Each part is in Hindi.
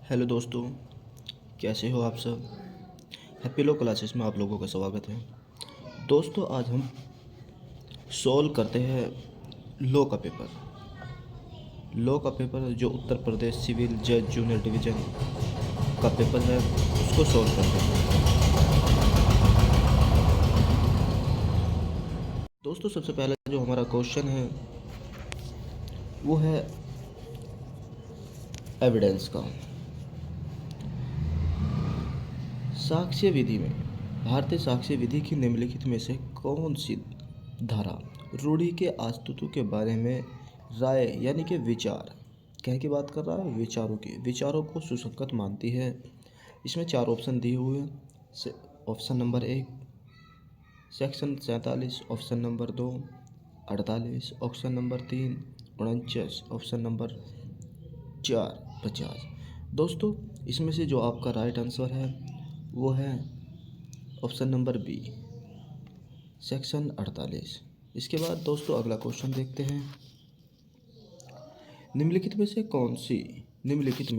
हेलो दोस्तों, कैसे हो आप सब। हैप्पी लो क्लासेस में आप लोगों का स्वागत है। दोस्तों, आज हम सॉल्व करते हैं लॉ का पेपर जो उत्तर प्रदेश सिविल जज जूनियर डिवीज़न का पेपर है, उसको सॉल्व करते हैं। दोस्तों, सबसे पहला जो हमारा क्वेश्चन है वो है एविडेंस का। साक्ष्य विधि में भारतीय साक्ष्य विधि की निम्नलिखित में से कौन सी धारा रूढ़ि के अस्तित्व के बारे में राय यानी कि विचार कह की बात कर रहा है, विचारों को सुसंगत मानती है। इसमें चार ऑप्शन दिए हुए हैं। Option number 1 section 47, option number 2 48, option number 3 49, option number 4 50। दोस्तों, इसमें से जो आपका राइट आंसर है वो है ऑप्शन नंबर बी, सेक्शन 48। इसके बाद दोस्तों अगला क्वेश्चन देखते हैं। निम्नलिखित में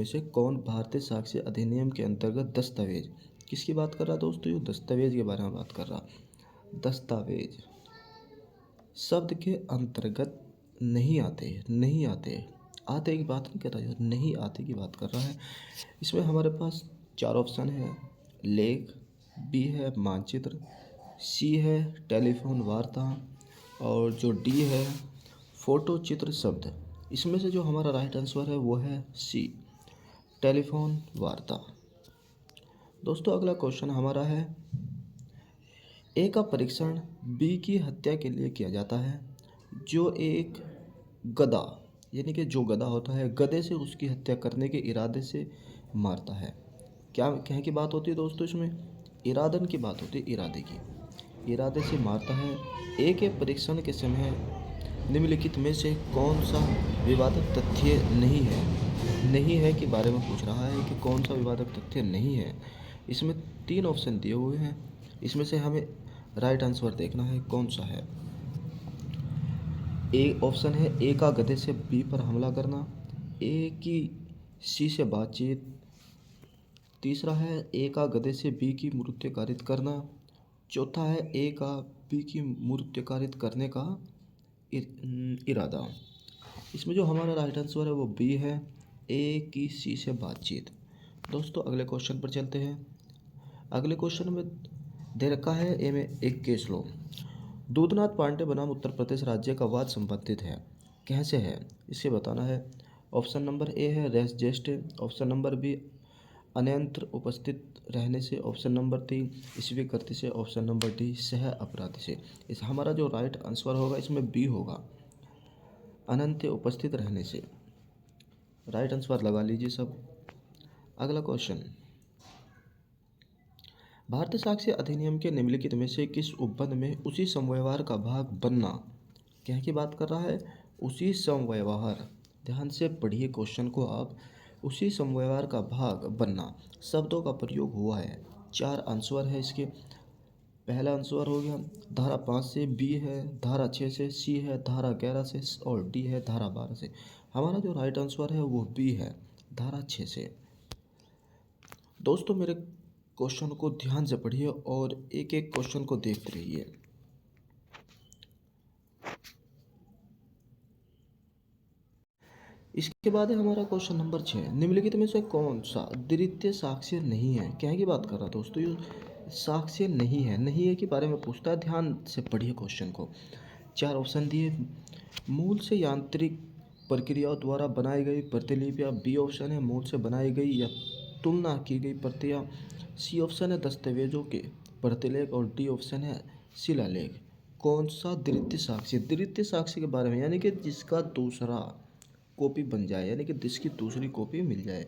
से कौन भारतीय साक्ष्य अधिनियम के अंतर्गत दस्तावेज किसकी बात कर रहा है दोस्तों, ये दस्तावेज के बारे में बात कर रहा। दस्तावेज शब्द के अंतर्गत आते की बात नहीं कर रहा है, नहीं आते की बात कर रहा है। इसमें हमारे पास चार ऑप्शन है। लेख, बी है मानचित्र, सी है टेलीफोन वार्ता और जो डी है फोटो चित्र शब्द। इसमें से जो हमारा राइट आंसर है वो है सी, टेलीफोन वार्ता। दोस्तों, अगला क्वेश्चन हमारा है ए का परीक्षण बी की हत्या के लिए किया जाता है। जो एक गधा यानी कि जो गधा होता है गधे से उसकी हत्या करने के इरादे से मारता है। क्या कह की बात होती है दोस्तों, इसमें इरादन की बात होती है, इरादे से मारता है। ए के परीक्षण के समय निम्नलिखित में से कौन सा विवादक तथ्य नहीं है के बारे में पूछ रहा है कि कौन सा विवादक तथ्य नहीं है। इसमें तीन ऑप्शन दिए हुए हैं। इसमें से हमें राइट आंसर देखना है कौन सा है। ए ऑप्शन है ए का गधे से बी पर हमला करना, ए की सी से बातचीत, तीसरा है ए का गधे से बी की मृत्यु कारित करना, चौथा है ए का बी की मृत्यु कारित करने का इरादा। इसमें जो हमारा राइट आंसर है वो बी है, ए की सी से बातचीत। दोस्तों, अगले क्वेश्चन पर चलते हैं। अगले क्वेश्चन में दे रखा है ए में एक केस लो। दूधनाथ पांडे बनाम उत्तर प्रदेश राज्य का वाद संबंधित है, कैसे है इसे बताना है। ऑप्शन नंबर ए है रेस ज्येष्ठ, ऑप्शन नंबर बी अन्यंत्र उपस्थित रहने से, ऑप्शन नंबर 3 ईस्वी करती से, ऑप्शन नंबर डी सह अपराधी से। इस हमारा जो राइट आंसर होगा इसमें बी होगा, अनंत उपस्थित रहने से। राइट आंसर लगा लीजिए सब। अगला क्वेश्चन, भारतीय साक्ष्य अधिनियम के निम्नलिखित में से किस उपबंध में उसी समव्यवहार का भाग बनना क्या की बात कर रहा है, उसी समव्यवहार। ध्यान से पढ़िए क्वेश्चन को आप। उसी समव्यवहार का भाग बनना शब्दों का प्रयोग हुआ है। चार आंसर है इसके। पहला आंसर हो गया धारा 5 से, बी है धारा 6 से, सी है धारा 11 से और डी है धारा 12 से। हमारा जो राइट आंसर है वो बी है, धारा 6 से। दोस्तों, मेरे क्वेश्चन को ध्यान से पढ़िए और एक एक क्वेश्चन को देखते रहिए। इसके बाद है हमारा क्वेश्चन नंबर 6। निम्नलिखित में से कौन सा द्वितीय साक्ष्य नहीं है, क्या की बात कर रहा दोस्तों, ये साक्ष्य नहीं है के बारे में पूछता है। ध्यान से पढ़िए क्वेश्चन को। चार ऑप्शन दिए। मूल से यांत्रिक प्रक्रियाओं द्वारा बनाई गई प्रतिलिपियाँ, बी ऑप्शन है मूल से बनाई गई या तुलना की गई प्रतियाँ, सी ऑप्शन है दस्तावेजों के प्रतिलेख और डी ऑप्शन है शिलालेख। कौन सा द्वितीय साक्ष्य के बारे में यानी कि जिसका दूसरा कॉपी बन जाए यानी कि जिसकी दूसरी कॉपी मिल जाए,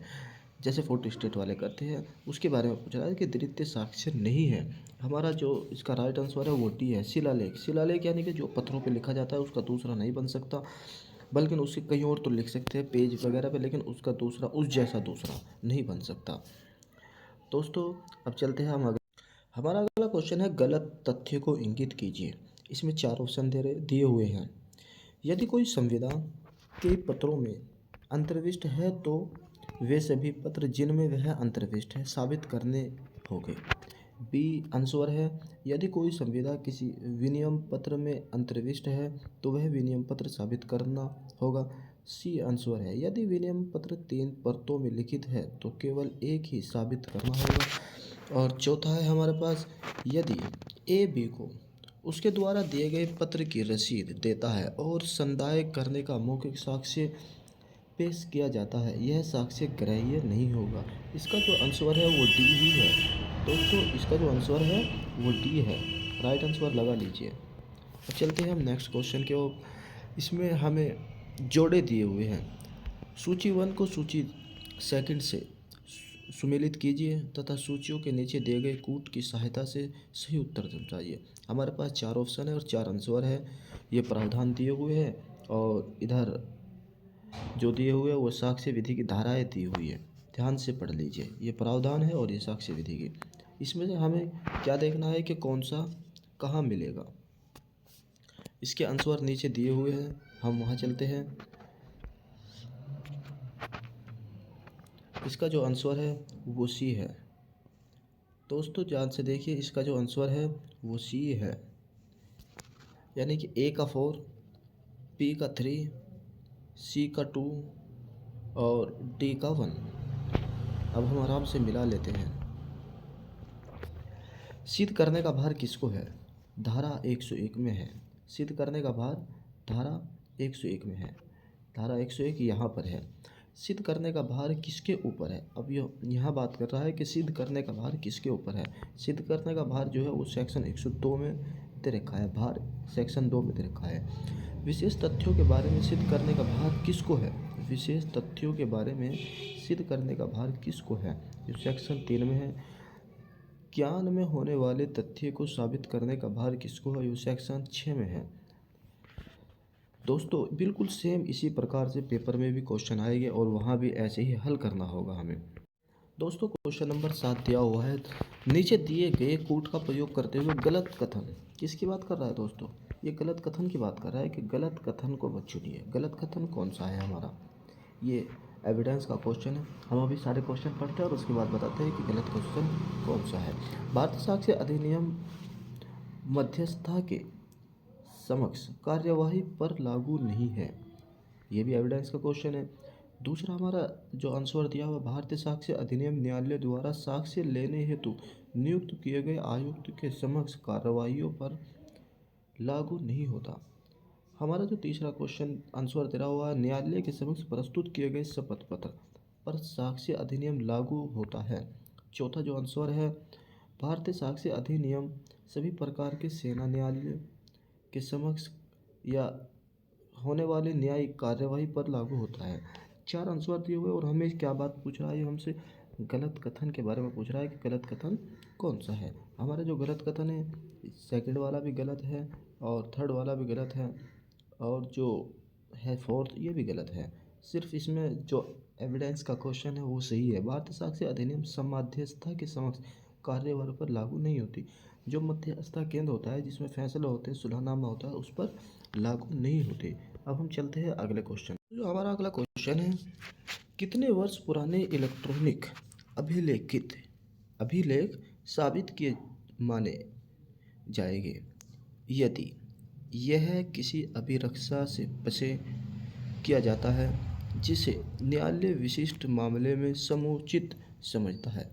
जैसे फोटो स्टेट वाले करते हैं, उसके बारे में पूछ रहा है कि द्वितीय साक्ष्य नहीं है। हमारा जो इसका राइट आंसर है वो डी है, शिलालेख यानी कि जो पत्थरों पे लिखा जाता है उसका दूसरा नहीं बन सकता, बल्कि उसके कहीं और तो लिख सकते हैं पेज वगैरह पे, लेकिन उसका दूसरा उस जैसा दूसरा नहीं बन सकता। दोस्तों, अब चलते हैं हम हमारा अगला क्वेश्चन है गलत तथ्य को इंगित कीजिए। इसमें चार ऑप्शन दिए हुए हैं। यदि कोई संविदा के पत्रों में अंतर्विष्ट है तो वे सभी पत्र जिनमें वह अंतर्विष्ट है साबित करने होंगे। बी आंसर है, यदि कोई संविदा किसी विनियम पत्र में अंतर्विष्ट है तो वह विनियम पत्र साबित करना होगा। सी आंसर है, यदि विनियम पत्र 3 परतों में लिखित है तो केवल एक ही साबित करना होगा। और चौथा है हमारे पास, यदि ए बी को उसके द्वारा दिए गए पत्र की रसीद देता है और संदाय करने का मौखिक साक्ष्य पेश किया जाता है, यह साक्ष्य ग्राह्य नहीं होगा। इसका जो आंसर है वो डी ही है। दोस्तों इसका जो आंसर है वो डी है, राइट आंसर लगा लीजिए। अब चलते हैं हम नेक्स्ट क्वेश्चन के ओर। इसमें हमें जोड़े दिए हुए हैं। सूची 1 को सूची सेकंड से सुमेलित कीजिए तथा सूचियों के नीचे दिए गए कूट की सहायता से सही उत्तर दर्शाइए। हमारे पास 4 ऑप्शन है और 4 आंसर है। ये प्रावधान दिए हुए हैं और इधर जो दिए हुए हैं वो साक्ष्य विधि की धाराएं दी हुई है। ध्यान से पढ़ लीजिए, ये प्रावधान है और ये साक्ष्य विधि की। इसमें से हमें क्या देखना है कि कौन सा कहाँ मिलेगा। इसके आंसर नीचे दिए हुए हैं, हम वहाँ चलते हैं। इसका जो आंसर है वो सी है। दोस्तों ध्यान से देखिए, इसका जो आंसर है वो सी है, यानी कि ए का 4, बी का 3, सी का 2 और डी का 1। अब हम आराम से मिला लेते हैं। सिद्ध करने का भार किसको है? धारा 101 में है। सिद्ध करने का भार धारा 101 में है। धारा 101 यहाँ पर है। सिद्ध करने का भार किसके ऊपर है? अब यहाँ बात कर रहा है कि सिद्ध करने का भार किसके ऊपर है। सिद्ध करने का भार जो है वो सेक्शन 102 में दे रखा है। भार सेक्शन 2 में दे रखा है। विशेष तथ्यों के बारे में सिद्ध करने का भार किसको है? विशेष तथ्यों के बारे में सिद्ध करने का भार किसको है? जो सेक्शन 3 में है। ज्ञान में होने वाले तथ्य को साबित करने का भार किसको है? जो सेक्शन 6 में है। दोस्तों बिल्कुल सेम इसी प्रकार से पेपर में भी क्वेश्चन आएंगे और वहाँ भी ऐसे ही हल करना होगा हमें। दोस्तों क्वेश्चन नंबर 7 दिया हुआ है, नीचे दिए गए कूट का प्रयोग करते हुए गलत कथन किसकी बात कर रहा है? दोस्तों ये गलत कथन की बात कर रहा है कि गलत कथन को मत चुनिए। गलत कथन कौन सा है हमारा? ये एविडेंस का क्वेश्चन है। हम अभी सारे क्वेश्चन पढ़ते हैं और उसके बाद बताते हैं कि गलत क्वेश्चन कौन सा है। भारतीय साक्ष्य अधिनियम मध्यस्थता के समक्ष कार्यवाही पर लागू नहीं है। ये भी एविडेंस का क्वेश्चन है। दूसरा हमारा जो आंसर दिया हुआ, भारतीय साक्ष्य अधिनियम न्यायालय द्वारा साक्ष्य लेने हेतु नियुक्त किए गए आयुक्त के समक्ष कार्रवाइयों पर लागू नहीं होता। हमारा जो तीसरा क्वेश्चन आंसर दे रहा हुआ है, न्यायालय के समक्ष प्रस्तुत किए गए शपथ पत्र पर साक्ष्य अधिनियम लागू होता है। चौथा जो आंसर है, भारतीय साक्ष्य अधिनियम सभी प्रकार के सेना न्यायालय के समक्ष या होने वाली न्यायिक कार्यवाही पर लागू होता है। 4 आंसर दिए हुए और हमें क्या बात पूछ रहा है? हमसे गलत कथन के बारे में पूछ रहा है कि गलत कथन कौन सा है। हमारा जो गलत कथन है, सेकंड वाला भी गलत है और थर्ड वाला भी गलत है और जो है फोर्थ ये भी गलत है। सिर्फ इसमें जो एविडेंस का क्वेश्चन है वो सही है। भारतीय साक्ष्य अधिनियम मध्यस्थता के समक्ष कार्यवाही पर लागू नहीं होती। जो मध्यस्थता केंद्र होता है जिसमें फैसला होते हैं, सुलहनामा होता है, उस पर लागू नहीं होते। अब हम चलते हैं अगले क्वेश्चन। जो हमारा अगला क्वेश्चन है, कितने वर्ष पुराने इलेक्ट्रॉनिक अभिलेख साबित किए माने जाएंगे यदि यह किसी अभिरक्षा से पसे किया जाता है जिसे न्यायालय विशिष्ट मामले में समुचित समझता है।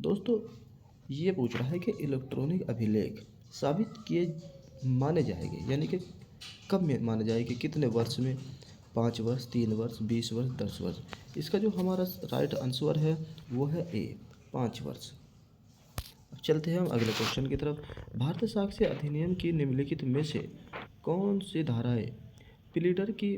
दोस्तों ये पूछ रहा है कि इलेक्ट्रॉनिक अभिलेख साबित किए माने जाएंगे, यानी कि कब में माने जाएंगे, कितने वर्ष में? 5 वर्ष, 3 वर्ष, 20 वर्ष, 10 वर्ष। इसका जो हमारा राइट आंसर है वो है ए, 5 वर्ष। अब चलते हैं हम अगले क्वेश्चन की तरफ। भारतीय साक्ष्य अधिनियम की निम्नलिखित में से कौन सी धाराएं प्लीडर की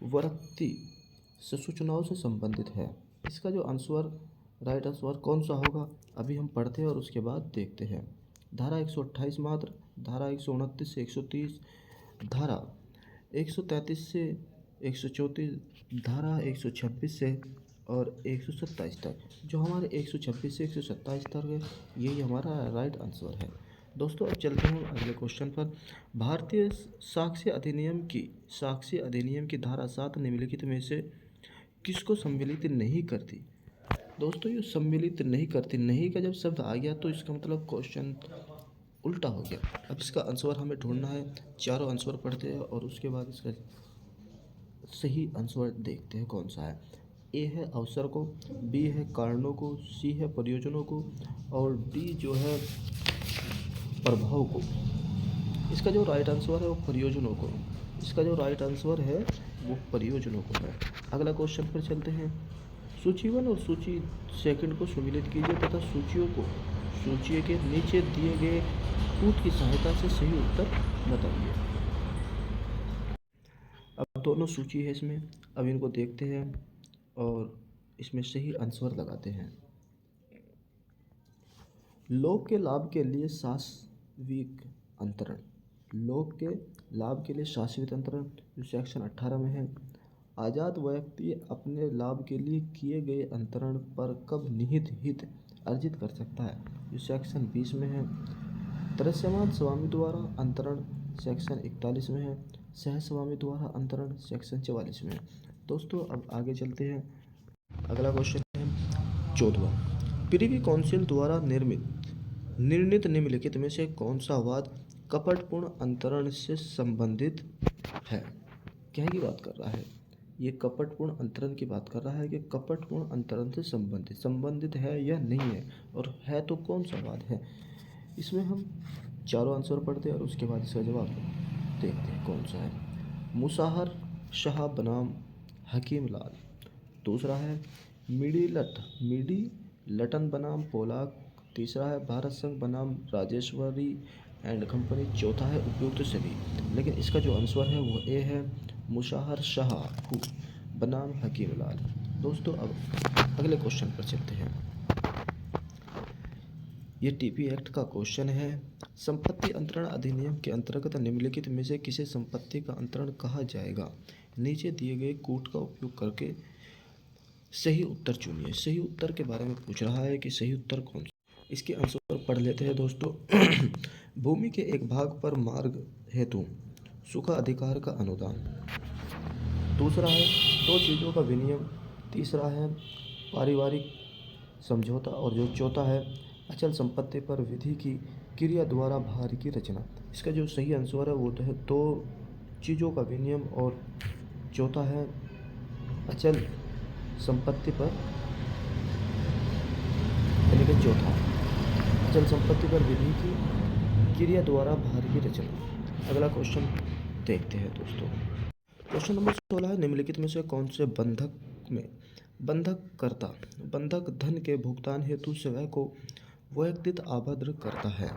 वर्ती सूचनाओं से संबंधित है? इसका जो आंसर राइट आंसर कौन सा होगा अभी हम पढ़ते हैं और उसके बाद देखते हैं। धारा 128 मात्र, धारा 129 से 130, धारा 133 से 134, धारा 126 से और 127 तक। जो हमारे 126 से 127 तक है यही हमारा राइट आंसर है। दोस्तों अब चलते हैं अगले क्वेश्चन पर। भारतीय साक्ष्य अधिनियम की धारा 7 निम्नलिखित में से किसको सम्मिलित नहीं करती? दोस्तों ये सम्मिलित नहीं करती, नहीं का जब शब्द आ गया तो इसका मतलब क्वेश्चन उल्टा हो गया। अब इसका आंसर हमें ढूंढना है, चारों आंसर पढ़ते हैं और उसके बाद इसका सही आंसर देखते हैं कौन सा है। ए है अवसर को, बी है कारणों को, सी है प्रयोजनों को और डी जो है प्रभाव को। इसका जो राइट आंसर है वो प्रयोजनों को, इसका जो राइट आंसर है वो प्रयोजनों को है। अगला क्वेश्चन पर चलते हैं। सूची 1 और सूची 2 को सम्मिलित कीजिए तथा सूचियों को सूची के नीचे दिए गए कूट की सहायता से सही उत्तर बताइए। अब दोनों सूची है इसमें, अब इनको देखते हैं और इसमें सही आंसर लगाते हैं। लोक के लाभ के लिए शाश्वत अंतरण, लोक के लाभ के लिए शाश्वत अंतरण जो सेक्शन 18 में है। आज़ाद व्यक्ति अपने लाभ के लिए किए गए अंतरण पर कब निहित हित अर्जित कर सकता है, जो सेक्शन 20 में है। दृश्यमान स्वामी द्वारा अंतरण सेक्शन 41 में है। सह स्वामी द्वारा अंतरण सेक्शन 44 में है। दोस्तों अब आगे चलते हैं। अगला क्वेश्चन है 14वां। प्रिवी काउंसिल द्वारा निर्णित निम्नलिखित में से कौन सा वाद कपटपूर्ण अंतरण से संबंधित है? क्या की बात कर रहा है ये? कपटपूर्ण अंतरण की बात कर रहा है कि कपटपूर्ण अंतरण से संबंधित है या नहीं है, और है तो कौन सा वाद है। इसमें हम चारों आंसर पढ़ते हैं और उसके बाद इसका जवाब देखते हैं कौन सा है। मुसाहर शाह बनाम हकीम लाल। दूसरा है मिडी लटन बनाम पोलाक। तीसरा है भारत संघ बनाम राजेश्वरी एंड कंपनी। चौथा है उपयुक्त सभी। लेकिन इसका जो आंसर है वो ए है, मुसाहर शाह बनाम हकीम लाल। दोस्तों अब अगले क्वेश्चन पर चलते हैं। ये टीपी एक्ट का क्वेश्चन है। संपत्ति अंतरण अधिनियम के अंतर्गत निम्नलिखित में से किसे संपत्ति का अंतरण कहा जाएगा? नीचे दिए गए कूट का उपयोग करके सही उत्तर चुनिए। सही उत्तर के बारे में पूछ रहा है कि सही उत्तर कौन सा। इसके आंसर पढ़ लेते हैं दोस्तों। भूमि के एक भाग पर मार्ग हेतु सुखा अधिकार का अनुदान। दूसरा है दो चीज़ों का विनिमय। तीसरा है पारिवारिक समझौता और जो चौथा है अचल संपत्ति पर विधि की क्रिया द्वारा भार की रचना। इसका जो सही आंसर है वो तो है दो चीज़ों का विनिमय और चौथा है अचल संपत्ति पर, यानी कि चौथा अचल संपत्ति पर विधि की क्रिया द्वारा भार की रचना। अगला क्वेश्चन देखते हैं दोस्तों। क्वेश्चन नंबर 16 है निम्नलिखित में से कौन से बंधक धन के भुगतान हेतु स्वयं को वैयक्तिक आबद्ध करता है?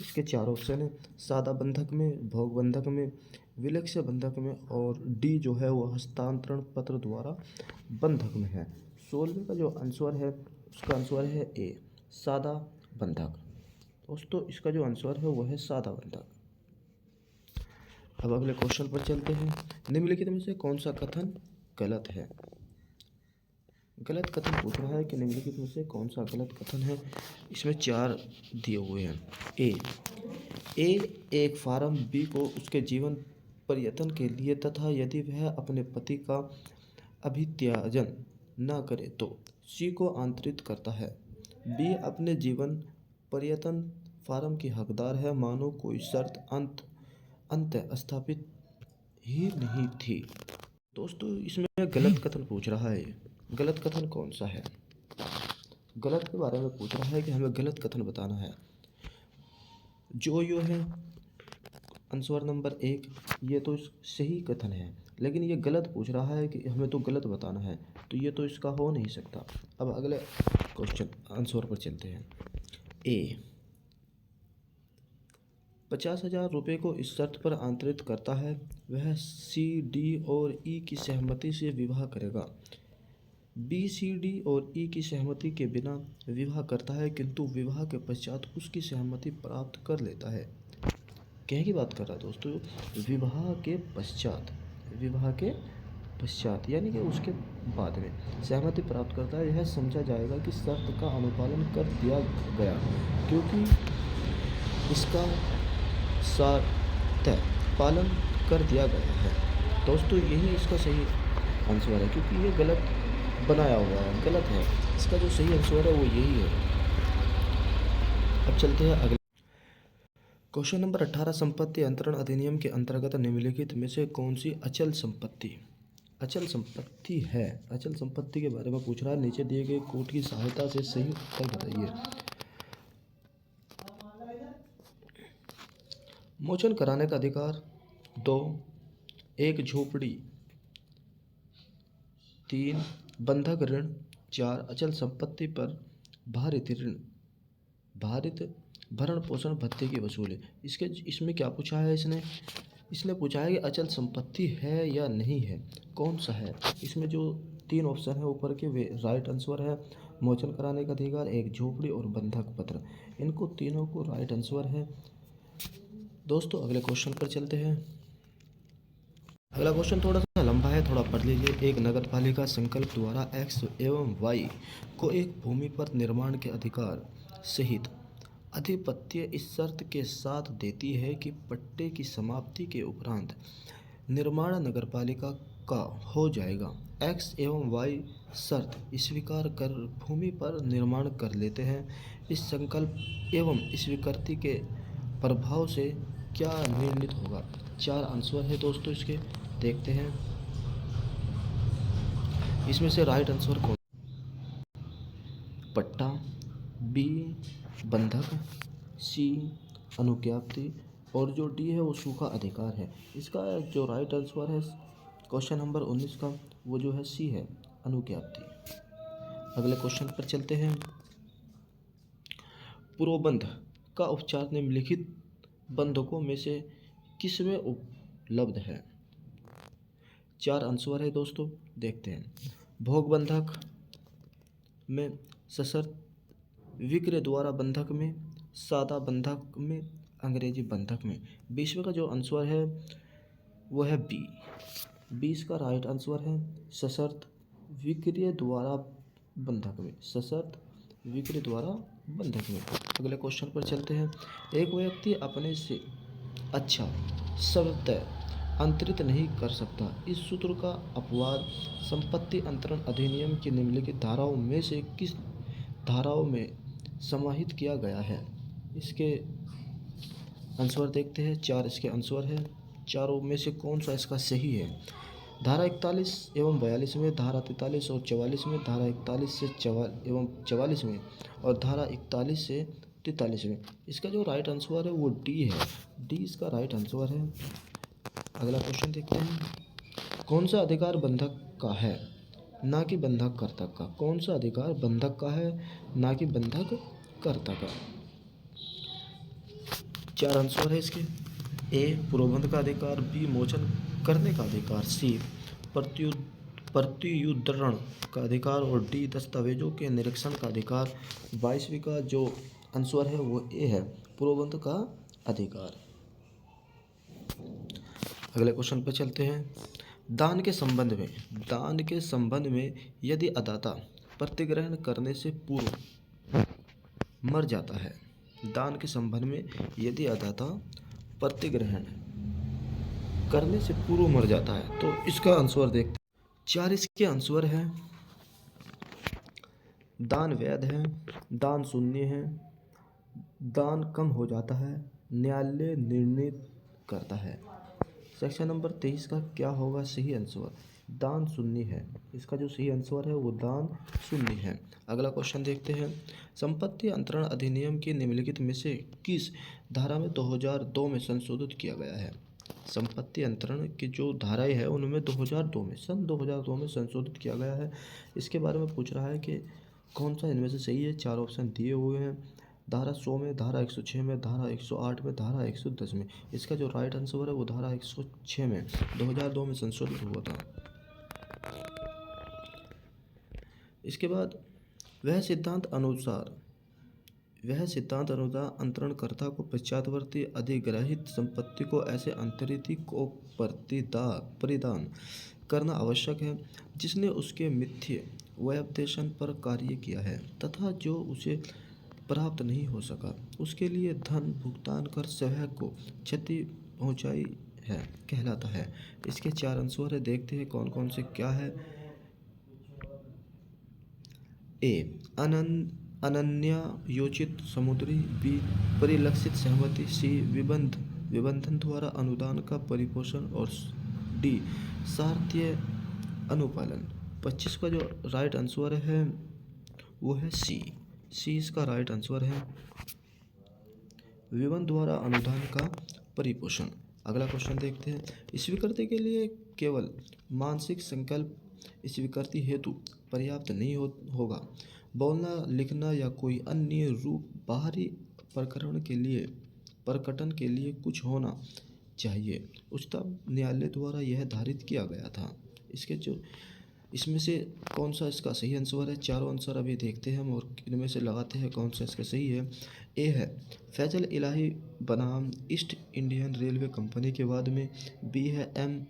इसके चार ऑप्शन है, सादा बंधक में, भोग बंधक में, विलक्ष्य बंधक में और डी जो है वो हस्तांतरण पत्र द्वारा बंधक में है। 16वें का जो आंसर है उसका आंसर है ए, सादा बंधक। दोस्तों इसका जो आंसर है वो है सादा बंधक। अब अगले क्वेश्चन पर चलते हैं। निम्नलिखित में से कौन सा कथन गलत है? गलत कथन पूछ रहा है कि निम्नलिखित में से कौन सा गलत कथन है। इसमें 4 दिए हुए हैं। ए एक फार्म बी को उसके जीवन पर्यटन के लिए तथा यदि वह अपने पति का अभित्याजन न करे तो सी को आंतरित करता है। बी अपने जीवन पर्यटन फार्म की हकदार है मानो कोई शर्त अंत स्थापित ही नहीं थी। दोस्तों इसमें गलत कथन पूछ रहा है। गलत कथन कौन सा है? गलत के बारे में पूछ रहा है कि हमें गलत कथन बताना है। जो यो है आंसर नंबर 1, ये तो सही कथन है, लेकिन ये गलत पूछ रहा है कि हमें तो गलत बताना है, तो ये तो इसका हो नहीं सकता। अब अगले क्वेश्चन आंसर पर चलते हैं। ए 50,000 रुपये को इस शर्त पर आंतरित करता है वह सी डी और ई की सहमति से विवाह करेगा। बी सी डी और ई की सहमति के बिना विवाह करता है किंतु विवाह के पश्चात उसकी सहमति प्राप्त कर लेता है। क्या की बात कर रहा है दोस्तों? विवाह के पश्चात यानी कि उसके बाद में सहमति प्राप्त करता है। यह समझा जाएगा कि शर्त का अनुपालन कर दिया गया क्योंकि इसका शर्त पालन कर दिया गया है। दोस्तों यही इसका सही आंसर है, क्योंकि ये गलत बनाया हुआ है, गलत है। इसका जो सही आंसर है वो यही है। अब चलते हैं अगले क्वेश्चन नंबर 18। संपत्ति अंतरण अधिनियम के अंतर्गत निम्नलिखित में से कौन सी अचल संपत्ति है? अचल संपत्ति के बारे में पूछ रहा है। नीचे दिए गए कोड की सहायता से सही उत्तर बताइए। मोचन कराने का अधिकार 2, एक झोपड़ी 3, बंधक ऋण 4, अचल संपत्ति पर भारित भरण पोषण भत्ते की वसूली। इसमें क्या पूछा है इसने पूछा है कि अचल संपत्ति है या नहीं है, कौन सा है। इसमें जो 3 ऑप्शन है ऊपर के वे राइट आंसर है। मोचन कराने का अधिकार, एक झोपड़ी और बंधक पत्र, इनको तीनों को राइट आंसर है। दोस्तों अगले क्वेश्चन पर चलते हैं। अगला क्वेश्चन थोड़ा सा लंबा है, थोड़ा पढ़ लीजिए। एक नगर पालिका संकल्प द्वारा एक्स एवं वाई को एक भूमि पर निर्माण के अधिकार सहित अधिपत्य इस शर्त के साथ देती है कि पट्टे की समाप्ति के उपरांत निर्माण नगरपालिका का हो जाएगा। एक्स एवं वाई शर्त स्वीकार कर भूमि पर निर्माण कर लेते हैं। इस संकल्प एवं स्वीकृति के प्रभाव से क्या निर्णित होगा? 4 आंसर है दोस्तों इसके, देखते हैं। इसमें से राइट आंसर कौन? पट्टा, बी बंधक, सी अनुज्ञप्ति और जो डी है वो सूखा अधिकार है। इसका जो राइट आंसर है क्वेश्चन नंबर 19 का वो जो है सी है, अनुज्ञप्ति। अगले क्वेश्चन पर चलते हैं। पूर्वबंध का उपचार निम्नलिखित बंधकों में से किसमें उपलब्ध है? 4 आंसर है दोस्तों, देखते हैं। भोग बंधक में, सशर्त विक्रय द्वारा बंधक में, सादा बंधक में, अंग्रेजी बंधक में। 20वें का जो आंसर है वो है बी। 20 का राइट आंसर है सशर्त विक्रय द्वारा बंधक में, सशर्त विक्रय द्वारा बंधक में। अगले क्वेश्चन पर चलते हैं। एक व्यक्ति अपने से अच्छा शब्द अंतरित नहीं कर सकता, इस सूत्र का अपवाद संपत्ति अंतरण अधिनियम की निम्नलिखित धाराओं में से किस धाराओं में समाहित किया गया है? इसके आंसर देखते हैं। 4 इसके आंसर है। चारों में से कौन सा इसका सही है? धारा 41 एवं 42 में, धारा 43 और 44 में, धारा 41 से एवं 44 में और धारा 41 से 43 में। इसका जो राइट आंसर है वो डी है। डी इसका राइट आंसर है। अगला क्वेश्चन देखते हैं। कौन सा अधिकार बंधक का है ना कि बंधक कर्ता का? कौन सा अधिकार बंधक का है ना कि बंधक कर्ता का? 4 आंसर है इसके। ए पूर्वबंध का अधिकार, बी मोचन करने का अधिकार, सी प्रतियुद्धरण का अधिकार और डी दस्तावेजों के निरीक्षण का अधिकार। 22वीं का जो आंसर है वो ए है, पूर्वबंध का अधिकार। अगले क्वेश्चन पर चलते हैं। दान के संबंध में यदि अदाता प्रतिग्रहण करने से पूर्व मर जाता है, दान के संबंध में यदि अदाता प्रतिग्रहण करने से पूर्व मर जाता है तो इसका आंसर देखते हैं। 4 इसके आंसर है। दान वैध है, दान शून्य है, दान कम हो जाता है, न्यायालय निर्णित करता है। सेक्शन नंबर 23 का क्या होगा सही आंसर? दान शून्य है। इसका जो सही आंसर है वो दान शून्य है। अगला क्वेश्चन देखते हैं। संपत्ति अंतरण अधिनियम की निम्नलिखित में से किस धारा में 2002 में संशोधित किया गया है? संपत्ति अंतरण की जो धाराएं हैं उनमें 2002 में संशोधित किया गया है। इसके बारे में पूछ रहा है कि कौन सा इनमें से सही है। 4 ऑप्शन दिए हुए हैं। धारा 100 में, धारा 106 में, धारा 108 में, धारा 110 में। इसका जो राइट आंसर है वो धारा 106 में 2002 में संशोधित हुआ था। इसके बाद वह सिद्धांत अनुसार अंतरणकर्ता को पश्चातवर्ती अधिग्रहित संपत्ति को ऐसे अंतरित को परिदान करना आवश्यक है जिसने उसके मिथ्य व्यपदेशन पर कार्य किया है तथा जो उसे प्राप्त नहीं हो सका, उसके लिए धन भुगतान कर सहायक को क्षति पहुंचाई है कहलाता है। इसके 4 आंसर है, देखते हैं कौन कौन से क्या है। ए अनन्या योचित समुद्री, बी परिलक्षित सहमति, सी विबंधन द्वारा अनुदान का परिपोषण और डी सार्थ्य अनुपालन। 25 का जो राइट आंसर है वो है सी इसका राइट आंसर है, विबंध द्वारा अनुदान का परिपोषण। अगला क्वेश्चन देखते हैं। स्वीकृति के लिए केवल मानसिक संकल्प स्वीकृति हेतु पर्याप्त नहीं होगा। बोलना, लिखना या कोई अन्य रूप बाहरी प्रकटन के लिए कुछ होना चाहिए। उच्चतम न्यायालय द्वारा यह धारित किया गया था। इसमें से कौन सा इसका सही आंसर है? चारों आंसर अभी देखते हैं हम और इनमें से लगाते हैं कौन सा इसका सही है। ए है फैजल इलाही बनाम ईस्ट इंडियन रेलवे कंपनी के बाद में, बी है एम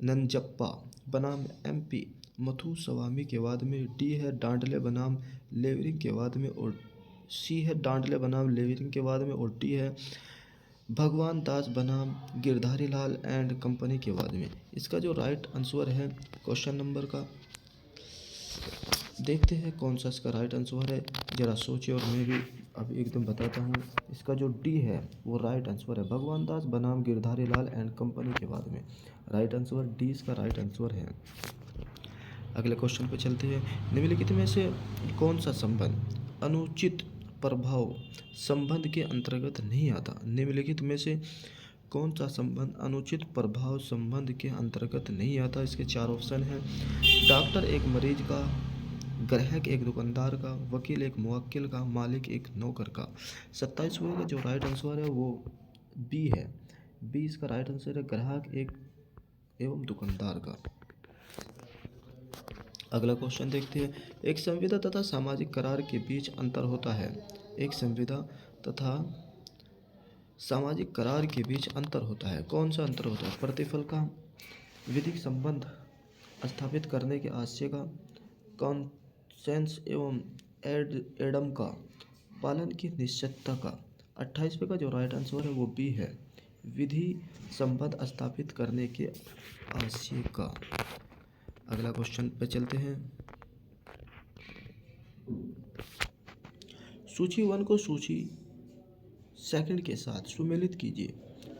नंजप्पा बनाम एमपी मथु स्वामी के बाद में, डी है डांडले बनाम लेवरिंग के बाद में, और सी है डांडले बनाम लेवरिंग के बाद में, और डी है भगवान दास बनाम गिरधारी लाल एंड कंपनी के बाद में। इसका जो राइट आंसर है क्वेश्चन नंबर का, देखते हैं कौन सा इसका राइट आंसर है। ज़रा सोचिए और मैं भी अभी एकदम बताता हूँ। इसका जो डी है वो राइट आंसर है, भगवान दास बनाम गिरधारी लाल एंड कंपनी के बाद में। राइट आंसर डी इसका राइट आंसर है। अगले क्वेश्चन पे चलते हैं। निम्नलिखित में से कौन सा संबंध अनुचित प्रभाव संबंध के अंतर्गत नहीं आता? निम्नलिखित में से कौन सा संबंध अनुचित प्रभाव संबंध के अंतर्गत नहीं आता? इसके 4 ऑप्शन हैं। डॉक्टर एक मरीज का, ग्राहक एक दुकानदार का, वकील एक मुवक्किल का, मालिक एक नौकर का। 27वें का जो राइट आंसर है वो बी है। बी इसका राइट आंसर है, ग्राहक एक एवं दुकानदार का। अगला क्वेश्चन देखते हैं। एक संविदा तथा सामाजिक करार के बीच अंतर होता है। एक संविदा तथा सामाजिक करार के बीच अंतर होता है। कौन सा अंतर होता है? प्रतिफल का, विधिक संबंध स्थापित करने के आशय का, कॉन्सेंस एवं एडम का, पालन की निश्चितता का। 28वें का जो राइट आंसर है वो बी है, विधि संबंध स्थापित करने के आशय का। अगला क्वेश्चन पे चलते हैं। सूची 1 को सूची 2 के साथ सुमेलित कीजिए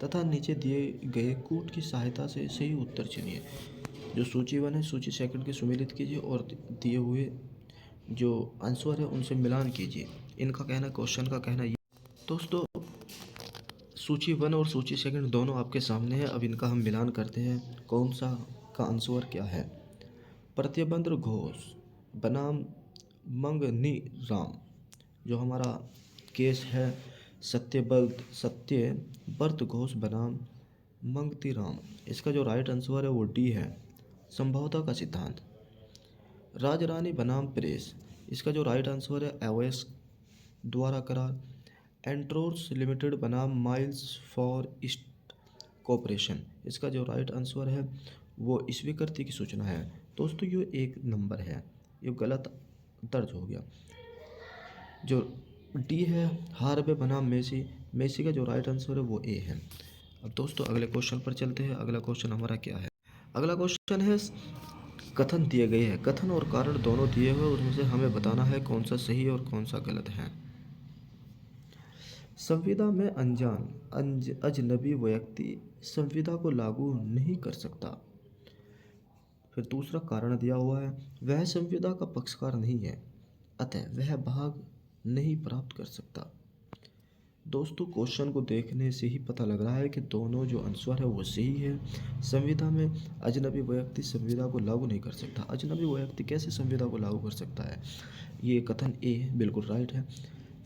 तथा नीचे दिए गए कूट की सहायता से सही उत्तर चुनिए। जो सूची 1 है सूची 2 के सुमेलित कीजिए और दिए हुए जो आंसर है उनसे मिलान कीजिए। इनका कहना, क्वेश्चन का कहना ये। दोस्तों सूची 1 और सूची 2 दोनों आपके सामने है। अब इनका हम मिलान करते हैं कौन सा का आंसर क्या है। प्रत्यबंद्र घोष बनाम मंगनी राम, जो हमारा केस है सत्यव्रत घोष बनाम मंगती राम। इसका जो राइट आंसर है वो डी है, संभवता का सिद्धांत। राजरानी बनाम प्रेस, इसका जो राइट आंसर है एवएस द्वारा करार। एंट्रोर्स लिमिटेड बनाम माइल्स फॉर ईस्ट कॉरपोरेशन, इसका जो राइट आंसर है वो स्वीकृति की सूचना है। दोस्तों ये 1 नंबर है, ये गलत दर्ज हो गया। जो डी है हार्वे बनाम मेसी का जो राइट आंसर है वो ए है। अब दोस्तों अगले क्वेश्चन पर चलते हैं। अगला क्वेश्चन हमारा क्या है? अगला क्वेश्चन है, कथन दिए गए हैं, कथन और कारण दोनों दिए हुए, उसमें से हमें बताना है कौन सा सही और कौन सा गलत है। संविदा में अजनबी व्यक्ति संविदा को लागू नहीं कर सकता। फिर दूसरा कारण दिया हुआ है, वह संविदा का पक्षकार नहीं है, अतः वह भाग नहीं प्राप्त कर सकता। दोस्तों क्वेश्चन को देखने से ही पता लग रहा है कि दोनों जो आंसर है वो सही है। संविदा में अजनबी व्यक्ति संविदा को लागू नहीं कर सकता। अजनबी व्यक्ति कैसे संविदा को लागू कर सकता है? ये कथन ए है, बिल्कुल राइट है।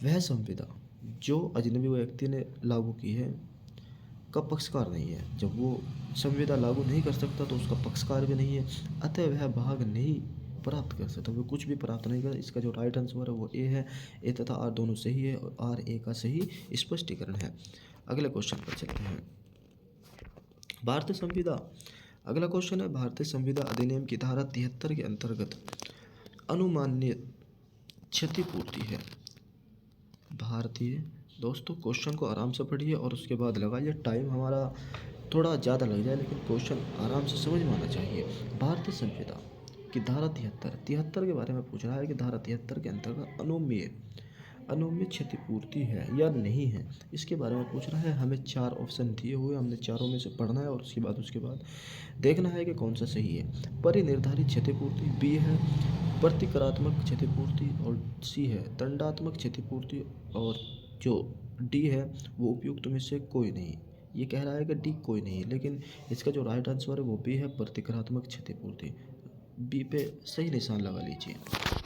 वह संविदा जो अजनबी व्यक्ति ने लागू की है का पक्षकार नहीं है। जब वो संविदा लागू नहीं कर सकता तो उसका पक्षकार भी नहीं है, अतः वह भाग नहीं प्राप्त कर सकता, वो कुछ भी प्राप्त नहीं कर। इसका जो राइट आंसर है वो ए है। ए तथा आर दोनों सही है और आर ए का सही स्पष्टीकरण है। अगले क्वेश्चन पर चलते हैं। भारतीय संविदा, अगला क्वेश्चन है, भारतीय संविदा अधिनियम की धारा 73 के अंतर्गत अनुमानिय क्षतिपूर्ति है। भारतीय, दोस्तों क्वेश्चन को आराम से पढ़िए और उसके बाद लगाइए। टाइम हमारा थोड़ा ज़्यादा लग जाए, लेकिन क्वेश्चन आराम से समझ में आना चाहिए। भारतीय संविधान की धारा 73 के बारे में पूछ रहा है कि धारा 73 के अंतर्गत अनोम्य क्षतिपूर्ति है या नहीं है, इसके बारे में पूछ रहा है। हमें 4 ऑप्शन दिए हुए, हमने चारों में से पढ़ना है और उसके बाद देखना है कि कौन सा सही है। परिनिर्धारित क्षतिपूर्ति बी है, प्रतिकारात्मक क्षतिपूर्ति और सी है दंडात्मक क्षतिपूर्ति, और जो डी है वो उपयुक्त में से कोई नहीं। ये कह रहा है कि डी कोई नहीं, लेकिन इसका जो राइट आंसर है वो बी है, प्रतिकारात्मक क्षतिपूर्ति। बी पे सही निशान लगा लीजिए।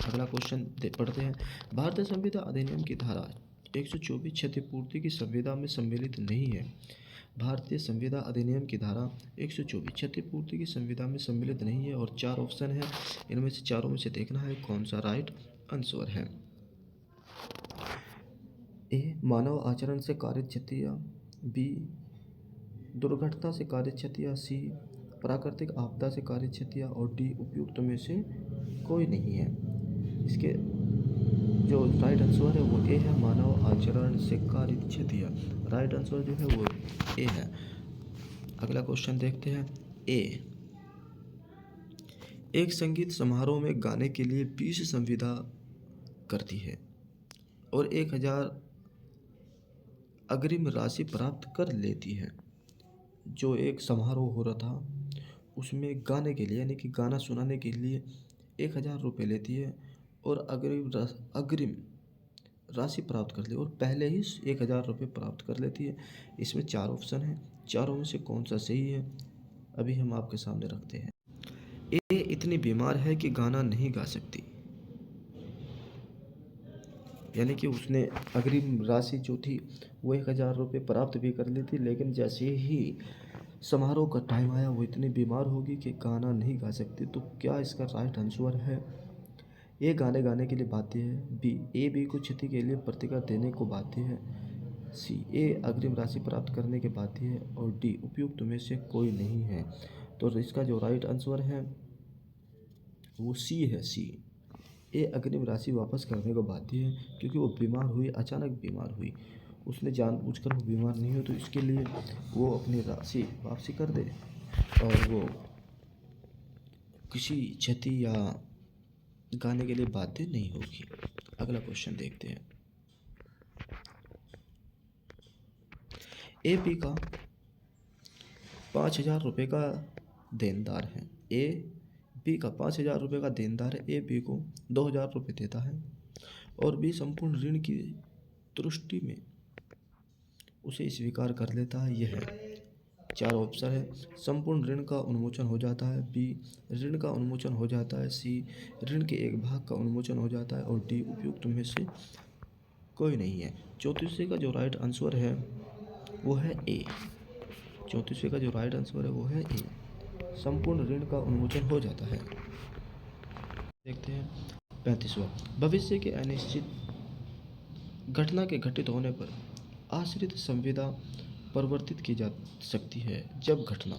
अगला क्वेश्चन पढ़ते हैं। भारतीय संविदा अधिनियम की धारा 124 क्षतिपूर्ति की संविदा में सम्मिलित नहीं है। भारतीय संविदा अधिनियम की धारा 124 क्षतिपूर्ति की संविदा में सम्मिलित नहीं है, और 4 ऑप्शन है, इनमें से चारों में से देखना है कौन सा राइट आंसर है। ए मानव आचरण से कारित क्षतियाँ, बी दुर्घटना से कारित क्षतियाँ, सी प्राकृतिक आपदा से कारित क्षतियाँ, और डी उपयुक्त में से कोई नहीं है। इसके जो राइट आंसर है वो ए है, मानव आचरण से कारित क्षतियाँ। राइट आंसर जो है वो ए है। अगला क्वेश्चन देखते हैं। ए एक संगीत समारोह में गाने के लिए 20 संविदा करती है और 1000 अग्रिम राशि प्राप्त कर लेती है। जो एक समारोह हो रहा था उसमें गाने के लिए, यानी कि गाना सुनाने के लिए 1000 रुपये लेती है और अग्रिम राशि प्राप्त कर ली, और पहले ही 1000 रुपये प्राप्त कर लेती है। इसमें 4 ऑप्शन हैं, चारों में से कौन सा सही है अभी हम आपके सामने रखते हैं। ए इतनी बीमार है कि गाना नहीं गा सकती, यानी कि उसने अग्रिम राशि जो थी वो 1000 रुपये प्राप्त भी कर ली थी, लेकिन जैसे ही समारोह का टाइम आया वो इतनी बीमार होगी कि गाना नहीं गा सकती। तो क्या इसका राइट आंसर है? ए गाने गाने के लिए बाध्य है, बी को क्षति के लिए प्रतिकार देने को बाध्य है, सी ए अग्रिम राशि प्राप्त करने के बाध्य है, और डी उपयुक्त में से कोई नहीं है। तो इसका जो राइट आंसर है वो सी है, सी ए अग्रिम राशि वापस करने को बाध्य है, क्योंकि वो बीमार हुई, अचानक बीमार हुई। उसने जानबूझकर वो बीमार नहीं हो, तो इसके लिए वो अपनी राशि वापसी कर दे और वो किसी क्षति या गाने के लिए बाध्य नहीं होगी। अगला क्वेश्चन देखते हैं। ए बी का 5000 रुपये का देनदार है। ए बी का 5000 रुपये का देनदार है। ए बी को 2000 रुपये देता है और बी संपूर्ण ऋण की दृष्टि में उसे स्वीकार कर लेता है। यह है 4 ऑप्शन है। संपूर्ण ऋण का उन्मोचन हो जाता है, बी ऋण का उन्मोचन हो जाता है, सी ऋण के एक भाग का उन्मोचन हो जाता है, और डी उपयुक्त में से कोई नहीं है। 34 का जो राइट आंसर है वो है ए। 34 का जो राइट आंसर है वो है ए, संपूर्ण ऋण का उन्मोचन हो जाता है। देखते हैं 35वां। भविष्य के अनिश्चित घटना के घटित होने पर आश्रित संविदा परिवर्तित की जा सकती है जब घटना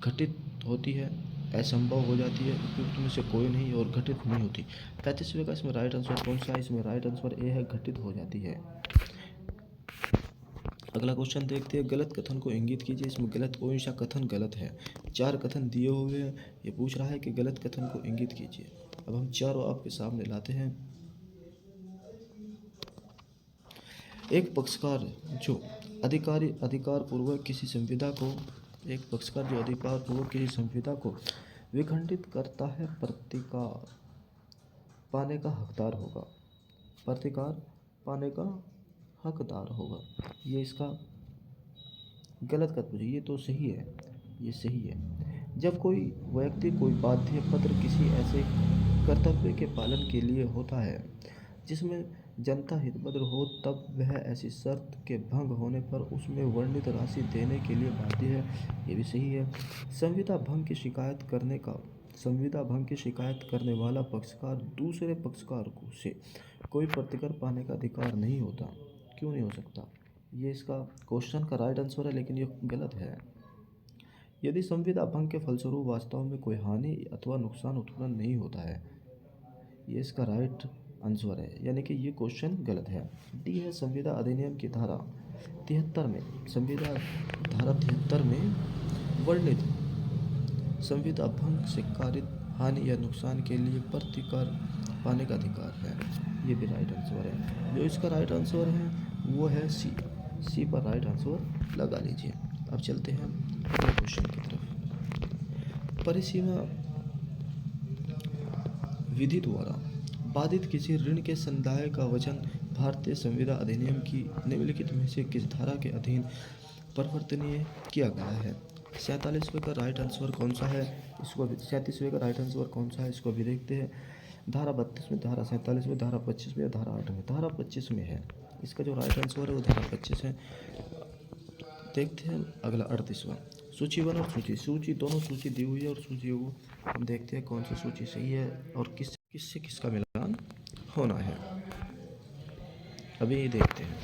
घटित होती है, असंभव हो जाती है, उपयुक्त में से कोई नहीं, और घटित नहीं होती। 35वें का इसमें राइट आंसर कौन सा है? इसमें राइट आंसर ए है, घटित हो जाती है। अगला क्वेश्चन देखते हैं। गलत कथन को इंगित कीजिए। इसमें गलत कौन सा कथन गलत है? 4 कथन दिए हुए हैं, ये पूछ रहा है कि गलत कथन को इंगित कीजिए। अब हम चारों आपके सामने लाते हैं। एक पक्षकार जो अधिकारपूर्वक किसी संविदा को विखंडित करता है प्रतिकार पाने का हकदार होगा। ये इसका गलत कथन, ये तो सही है, ये सही है। जब कोई व्यक्ति कोई बाध्य पत्र किसी ऐसे कर्तव्य के पालन के लिए होता है जिसमें जनता हितपत्र हो, तब वह ऐसी शर्त के भंग होने पर उसमें वर्णित राशि देने के लिए बाध्य है। ये भी सही है। संविदा भंग की शिकायत करने वाला पक्षकार दूसरे पक्षकार से कोई प्रतिकर पाने का अधिकार नहीं होता। क्यों नहीं हो सकता? ये इसका क्वेश्चन का राइट आंसर है, लेकिन ये गलत है। यदि संविदा भंग के फलस्वरूप वास्तव में कोई हानि अथवा नुकसान उत्पन्न नहीं होता है, ये इसका राइट आंसर है, यानी कि ये क्वेश्चन गलत है। डी है संविदा अधिनियम की धारा 73 में संविदा धारा 73 में वर्णित संविदा भंग से कारित हानि या नुकसान के लिए प्रतिकार पाने का अधिकार है। ये भी राइट आंसर है। जो इसका राइट आंसर है वो है सी पर राइट आंसर लगा लीजिए। अब चलते हैं अगले क्वेश्चन की तरफ। परिसीमा विधि द्वारा बाधित किसी ऋण के संदाय का वचन भारतीय संविदा अधिनियम की निम्नलिखित में से किस धारा के अधीन परिवर्तनीय किया गया है? 47वें का राइट आंसर कौन सा है? इसको 37वें का राइट आंसर कौन सा है? इसको भी देखते हैं। धारा 32 में, धारा 47 में, धारा 25 में या धारा 8 में? धारा 25 में है। इसका जो राइट आंसर है वो धारा 25 है। देखते हैं अगला 38वां। सूची 1 और सूची दोनों सूची दी हुई है और सूची को हम देखते हैं कौन सी सूची सही है और किससे किसका मिलान होना है। अभी ये देखते हैं।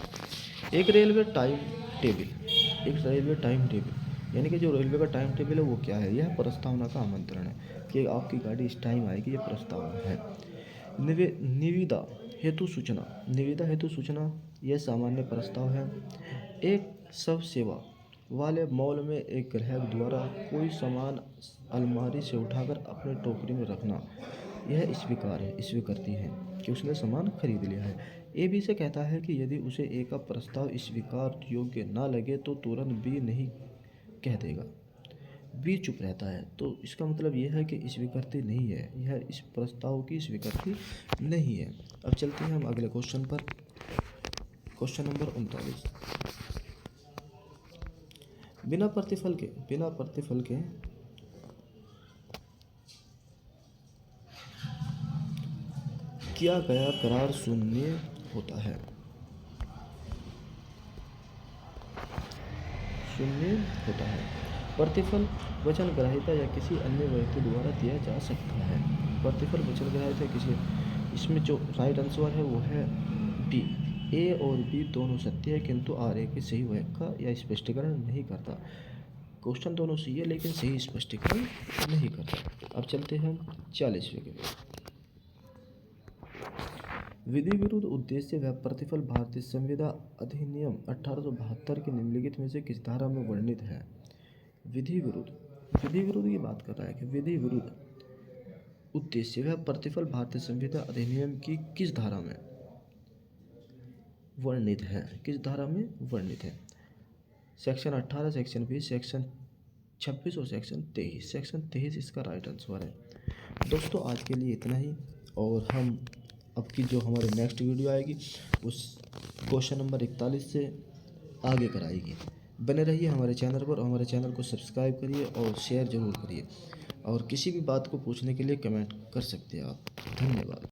एक रेलवे टाइम टेबल यानी कि जो रेलवे का टाइम टेबल है वो क्या है? यह प्रस्तावना का आमंत्रण है कि आपकी गाड़ी इस टाइम आएगी, ये प्रस्तावना है। निविदा हेतु सूचना यह सामान्य प्रस्ताव है। एक सब सेवा वाले मॉल में एक ग्राहक द्वारा कोई सामान अलमारी से उठाकर अपने टोकरी में रखना, यह स्वीकृति है कि उसने सामान खरीद लिया है। ए बी से कहता है कि यदि उसे ए का प्रस्ताव स्वीकार योग्य ना लगे तो तुरंत बी नहीं कह देगा। बी चुप रहता है, तो इसका मतलब यह है कि स्वीकृति नहीं है, यह इस प्रस्ताव की स्वीकृति नहीं है। अब चलते हैं हम अगले क्वेश्चन पर। Question number 39। बिना प्रतिफल के किया गया करार शून्य होता है। प्रतिफल वचन ग्राह्यता या किसी अन्य व्यक्ति द्वारा दिया जा सकता है। प्रतिफल वचन ग्राह्यता किसी, इसमें जो राइट आंसर है वो है बी। ए और बी दोनों सत्य है किंतु आर ए की सही व्याख्या या स्पष्टीकरण नहीं करता। क्वेश्चन दोनों सही है लेकिन सही स्पष्टीकरण नहीं करता। अब चलते हैं 40वें के। विधि विरुद्ध उद्देश्य व प्रतिफल भारतीय संविदा अधिनियम 1872 के निम्नलिखित में से किस धारा में वर्णित है? विधि विरुद्ध की बात कर रहा है कि विधि विरुद्ध उद्देश्य व प्रतिफल भारतीय संविदा अधिनियम की किस धारा में वर्णित है? सेक्शन 18, सेक्शन 20, सेक्शन 26 और सेक्शन 23। सेक्शन 23 इसका राइट आंसर है। दोस्तों आज के लिए इतना ही, और हम अब की जो हमारी नेक्स्ट वीडियो आएगी उस क्वेश्चन नंबर 41 से आगे कराएगी। बने रहिए हमारे चैनल पर, हमारे चैनल को सब्सक्राइब करिए और शेयर ज़रूर करिए, और किसी भी बात को पूछने के लिए कमेंट कर सकते हैं आप। धन्यवाद।